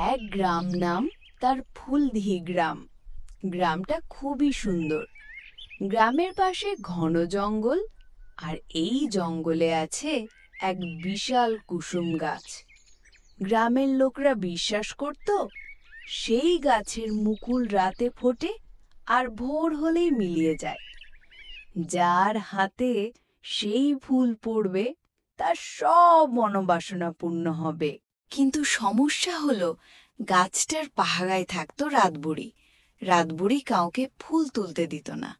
এক গ্রাম নাম তার ফুলদিহি গ্রাম। গ্রামটা খুবই সুন্দর। গ্রামের পাশে ঘন জঙ্গল, আর এই জঙ্গলে আছে এক বিশাল কুসুম গাছ। গ্রামের লোকরা বিশ্বাস করত সেই গাছের মুকুল রাতে ফোটে আর ভোর হলেই মিলিয়ে যায়। যার হাতে সেই ফুল পড়বে তার সব মনোবাসনা পূর্ণ হবে। কিন্তু সমস্যা হলো, গাছটার পাহারায় থাকতো রাতবুড়ি। রাতবুড়ি কাউকে ফুল তুলতে দিত না।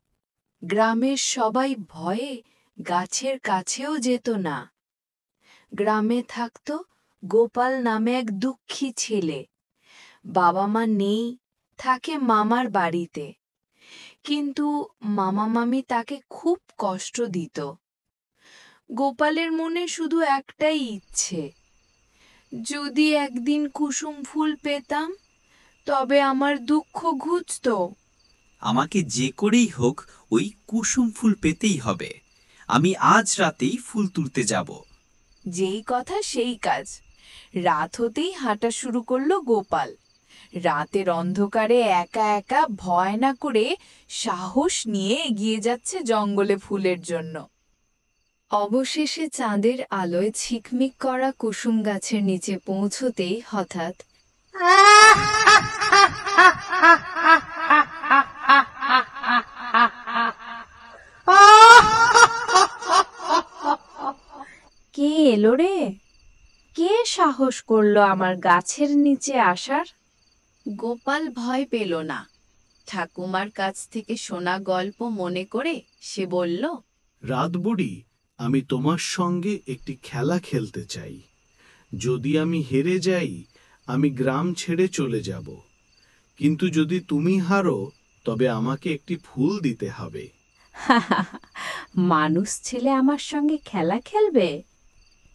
গ্রামের সবাই ভয়ে গাছের কাছেও যেত না। গ্রামে থাকতো গোপাল নামে এক দুঃখী ছেলে। বাবা মা নেই, থাকে মামার বাড়িতে। কিন্তু মামা মামি তাকে খুব কষ্ট দিত। গোপালের মনে শুধু একটাই ইচ্ছে, যদি একদিন কুসুম ফুল পেতাম তবে আমার দুঃখ ঘুচত। আমাকে যে করেই হোক ওই কুসুম ফুল পেতেই হবে। আমি আজ রাতেই ফুল তুলতে যাব। যেই কথা সেই কাজ। রাত হতেই হাঁটা শুরু করলো গোপাল। রাতের অন্ধকারে একা একা ভয় না করে সাহস নিয়ে এগিয়ে যাচ্ছে জঙ্গলে ফুলের জন্য। অবশেষে চাঁদের আলোয় ঝিকমিক করা কুসুম গাছের নিচে পৌঁছতেই হঠাৎ কে এলো রে? কে সাহস করলো আমার গাছের নিচে আসার? গোপাল ভয় পেল না। ঠাকুমার কাছ থেকে শোনা গল্প মনে করে সে বলল, রাতবুড়ি, আমি তোমার সঙ্গে একটি খেলা খেলতে চাই। যদি আমি হেরে যাই, আমি গ্রাম ছেড়ে চলে যাব। কিন্তু যদি তুমি হারো, তবে আমাকে একটি ফুল দিতে হবে। মানুষ ছেলে আমার সঙ্গে খেলা খেলবে?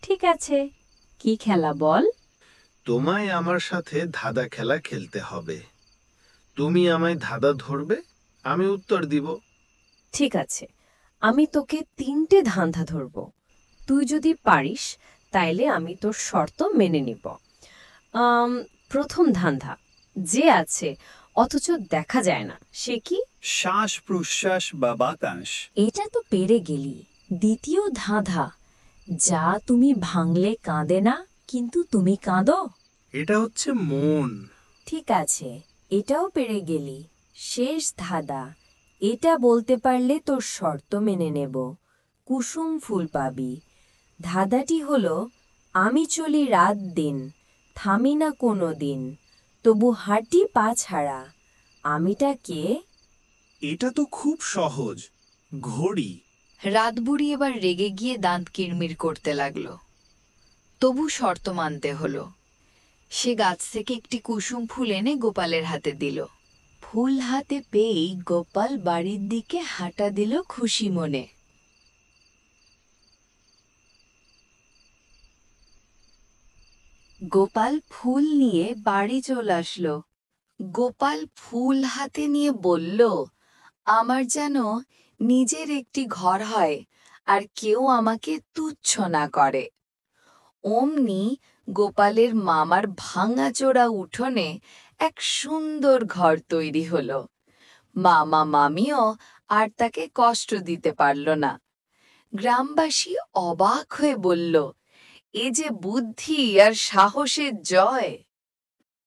ঠিক আছে, কি খেলা বল? তোমায় আমার সাথে ধাঁধা খেলা খেলতে হবে। তুমি আমায় ধাঁধা ধরবে, আমি উত্তর দিব। ঠিক আছে, আমি তোকে 3টে ধাঁধা ধরব। তুই যদি পারিস তাইলে আমি তোর শর্ত মেনে নিব। প্রথম ধাঁধা, যে আছে অথচ দেখা যায় না, সে কি? শ্বাস প্রশ্বাস বা বাতাস। এটা তো পেরে গেলি। দ্বিতীয় ধাঁধা, যা তুমি ভাঙলে কাঁদে না কিন্তু তুমি কাঁদো। এটা হচ্ছে মন। ঠিক আছে, এটাও পেরে গেলি। শেষ ধাঁধা, এটা বলতে পারলে তোর শর্ত মেনে নেব, কুসুম ফুল পাবি। ধাঁধাটি হলো, আমি চলি রাত দিন, থামি না কোনো দিন, তবু হাঁটি পা ছাড়া। আমিটা কে? এটা তো খুব সহজ, ঘড়ি। রাতবুড়ি এবার রেগে গিয়ে দাঁত কিরমির করতে লাগলো। তবু শর্ত মানতে হলো। সে গাছ থেকে একটি কুসুম ফুল এনে গোপালের হাতে দিল। ফুল হাতে পেয়েই গোপাল বাড়ির দিকে হাঁটা দিল খুশি মনে। গোপাল ফুল নিয়ে বাড়ি চলে আসলো। গোপাল ফুল হাতে নিয়ে বলল, আমার যেন নিজের একটি ঘর হয় আর কেউ আমাকে তুচ্ছ না করে। অমনি গোপালের মামার ভাঙাচোরা উঠোনে এক সুন্দর ঘর তৈরি হলো। মামা মামিও আর তাকে কষ্ট দিতে পারল না। গ্রামবাসী অবাক হয়ে বলল, এ যে বুদ্ধি আর সাহসের জয়!